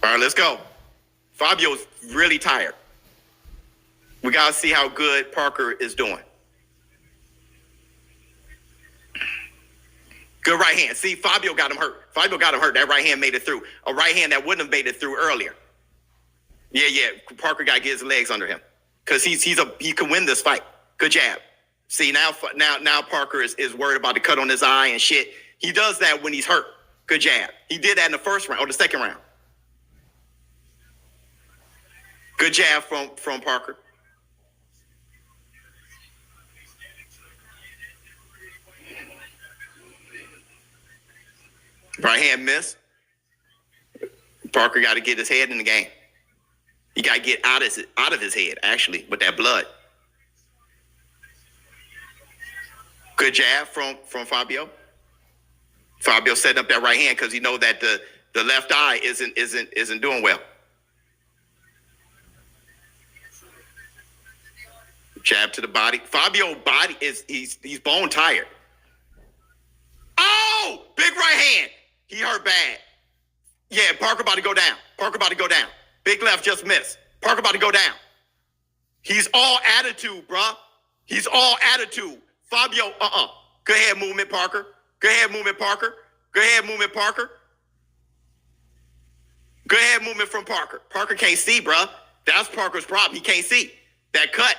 All right, let's go. Fabio's really tired. We got to see how good Parker is doing. Good right hand. See, Fabio got him hurt. That right hand made it through. A right hand that wouldn't have made it through earlier. Yeah. Parker got to get his legs under him because he can win this fight. Good jab. See, now Parker is worried about the cut on his eye and shit. He does that when he's hurt. Good jab. He did that in the first round or the second round. Good jab from Parker. Right hand miss. Parker got to get his head in the game. He got to get out of his head, actually, with that blood. Good jab from Fabio. Fabio setting up that right hand because he know that the left eye isn't doing well. Jab to the body. Fabio body he's bone tired. Oh, big right hand. He hurt bad. Yeah, Parker about to go down. Big left just missed. Parker about to go down. He's all attitude, bruh. He's all attitude. Fabio, Good head movement, Parker. Good head movement from Parker. Parker can't see, bruh. That's Parker's problem. He can't see. That cut.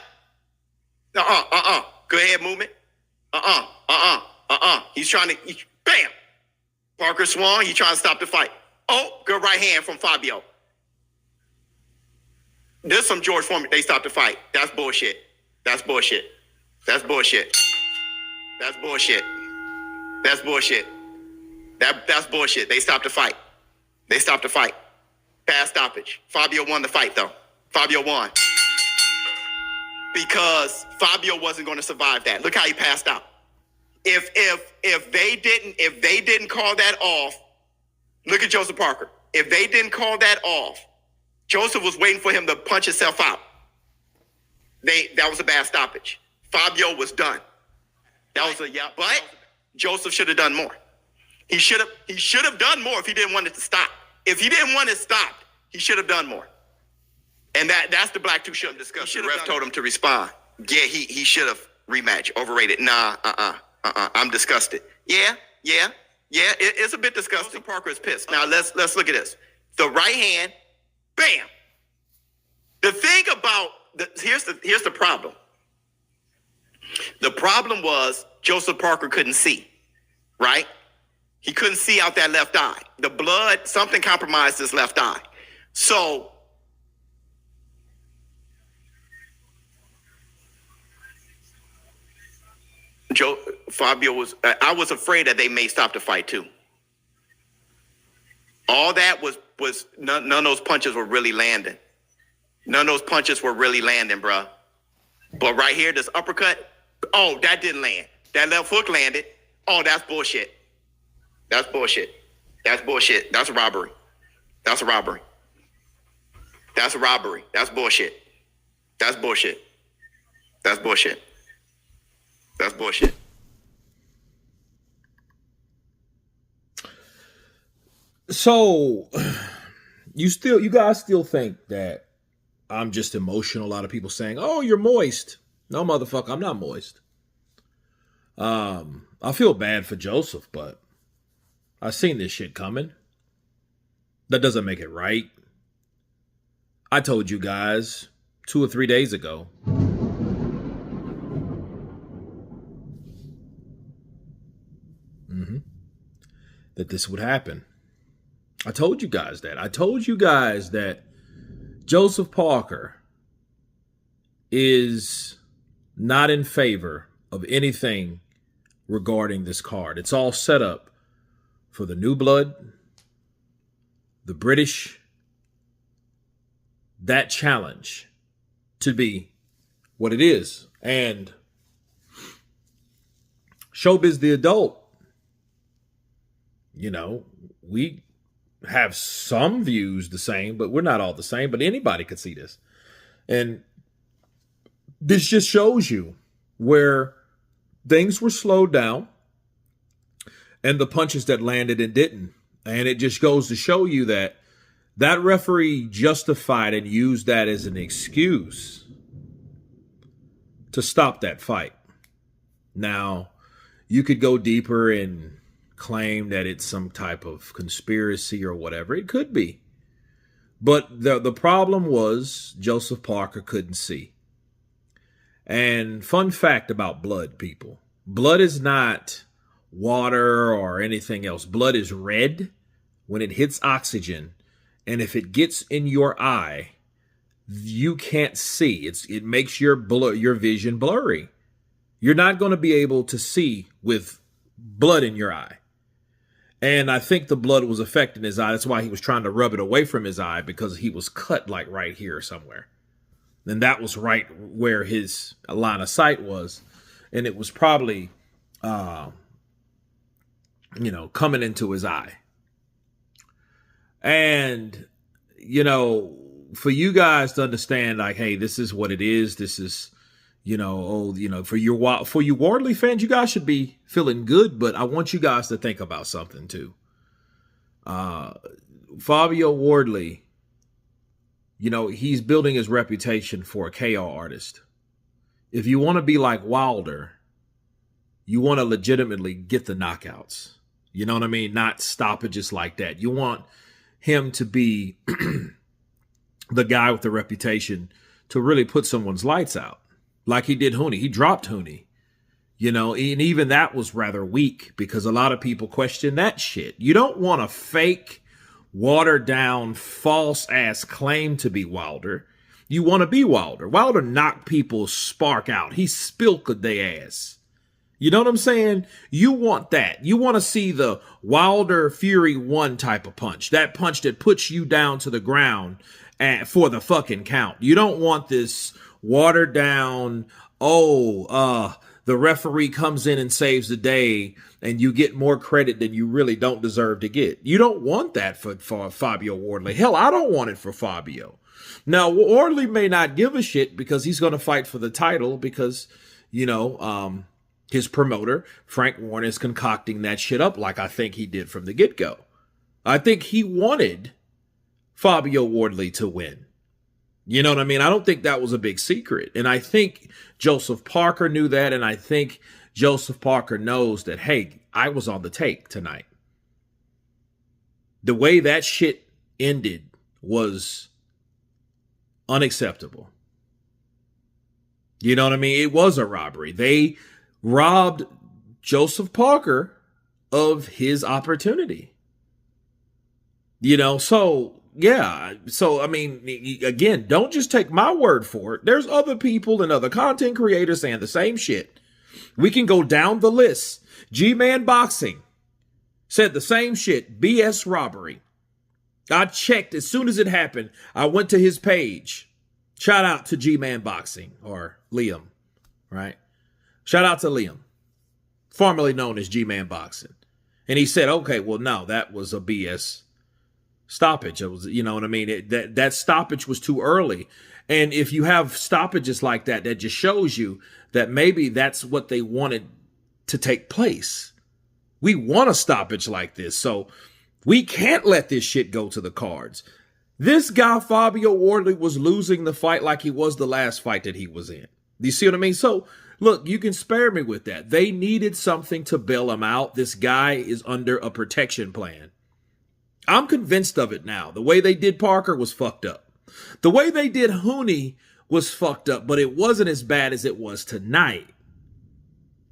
Good head movement. He's trying to, bam. Parker swung. He's trying to stop the fight. Oh, good right hand from Fabio. There's some George Foreman. They stopped the fight. That's bullshit. That's bullshit. That's bullshit. They stopped the fight. Fast stoppage. Fabio won the fight, though. Fabio won. Because Fabio wasn't going to survive that. Look how he passed out. If they didn't call that off, look at Joseph Parker. If they didn't call that off, Joseph was waiting for him to punch himself out. That was a bad stoppage. Fabio was done. But Joseph should have done more. He should have done more if he didn't want it to stop. If he didn't want it stopped, he should have done more. And that's the black two shouldn't discuss. The ref told him to respond. Yeah, he should have rematch. Overrated. Nah, I'm disgusted. Yeah. It's a bit disgusting. Parker is pissed. Now let's look at this. The right hand, bam. The thing about here's the problem. The problem was Joseph Parker couldn't see, right? He couldn't see out that left eye. The blood, something compromised his left eye. So Fabio I was afraid that they may stop the fight too. All that was none of those punches were really landing. Bruh. But right here, this uppercut, oh, that didn't land. That left hook landed. Oh, that's bullshit. That's bullshit. That's a robbery. That's bullshit. So you guys still think that I'm just emotional? A lot of people saying, "Oh, you're moist." No, motherfucker, I'm not moist. I feel bad for Joseph, but I seen this shit coming. That doesn't make it right. I told you guys 2 or 3 days ago. That this would happen. I told you guys that. I told you guys that Joseph Parker is not in favor of anything regarding this card. It's all set up for the new blood, the British, that challenge to be what it is. And Showbiz the adult, you know, we have some views the same, but we're not all the same. But anybody could see this. And this just shows you where things were slowed down and the punches that landed and didn't. And it just goes to show you that That referee justified and used that as an excuse to stop that fight. Now, you could go deeper and claim that it's some type of conspiracy or whatever. It could be. But the problem was Joseph Parker couldn't see. And fun fact about blood, people. Blood is not water or anything else. Blood is red when it hits oxygen. And if it gets in your eye, you can't see. It makes your vision blurry. You're not going to be able to see with blood in your eye. And I think the blood was affecting his eye. That's why he was trying to rub it away from his eye, because he was cut like right here somewhere. And that was right where his line of sight was. And it was probably, coming into his eye. And, for you guys to understand, like, hey, this is what it is. This is, for you Wardley fans, you guys should be feeling good. But I want you guys to think about something too. Fabio Wardley, he's building his reputation for a KO artist. If you want to be like Wilder, you want to legitimately get the knockouts. You know what I mean? Not stoppages like that. You want him to be the guy with the reputation to really put someone's lights out. Like he did Hooney. He dropped Hooney. And even that was rather weak, because a lot of people question that shit. You don't want a fake, watered down, false ass claim to be Wilder. You want to be Wilder. Wilder knocked people's spark out. He spilked their ass. You know what I'm saying? You want that. You want to see the Wilder Fury 1 type of punch. That punch that puts you down to the ground for the fucking count. You don't want this watered down, the referee comes in and saves the day and you get more credit than you really don't deserve to get. You don't want that for Fabio Wardley. Hell, I don't want it for Fabio. Now, Wardley may not give a shit because he's going to fight for the title because, his promoter, Frank Warren, is concocting that shit up like I think he did from the get-go. I think he wanted Fabio Wardley to win. You know what I mean? I don't think that was a big secret. And I think Joseph Parker knew that. And I think Joseph Parker knows that, hey, I was on the take tonight. The way that shit ended was unacceptable. You know what I mean? It was a robbery. They robbed Joseph Parker of his opportunity. So I mean, again, don't just take my word for it. There's other people and other content creators saying the same shit. We can go down the list. G-Man Boxing said the same shit. BS robbery. I checked as soon as it happened. I went to his page. Shout out to G-Man Boxing, or Liam, right? Shout out to Liam, formerly known as G-Man Boxing. And he said, okay, well, no, that was a BS stoppage. It was, you know what I mean? That stoppage was too early. And if you have stoppages like that, that just shows you that maybe that's what they wanted to take place. We want a stoppage like this. So we can't let this shit go to the cards. This guy, Fabio Wardley, was losing the fight like he was the last fight that he was in. Do you see what I mean? So look, you can spare me with that. They needed something to bail him out. This guy is under a protection plan. I'm convinced of it now. The way they did Parker was fucked up. The way they did Hooney was fucked up, but it wasn't as bad as it was tonight.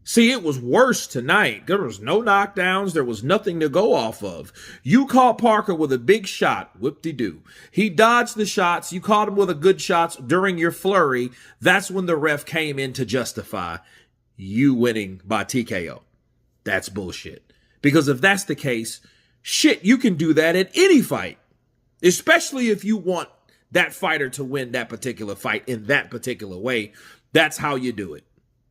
See, it was worse tonight. There was no knockdowns. There was nothing to go off of. You caught Parker with a big shot. Whoop-de-doo. He dodged the shots. You caught him with a good shots during your flurry. That's when the ref came in to justify you winning by TKO. That's bullshit. Because if that's the case, shit, you can do that at any fight. Especially if you want that fighter to win that particular fight in that particular way. That's how you do it.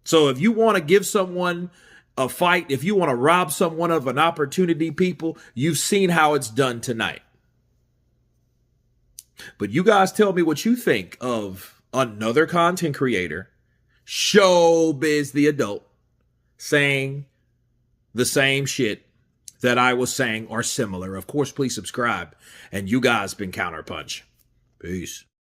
So if you want to give someone a fight, if you want to rob someone of an opportunity, people, you've seen how it's done tonight. But you guys tell me what you think of another content creator, Showbiz the adult, saying the same shit that I was saying are similar. Of course, please subscribe. And you guys been Counterpunch. Peace.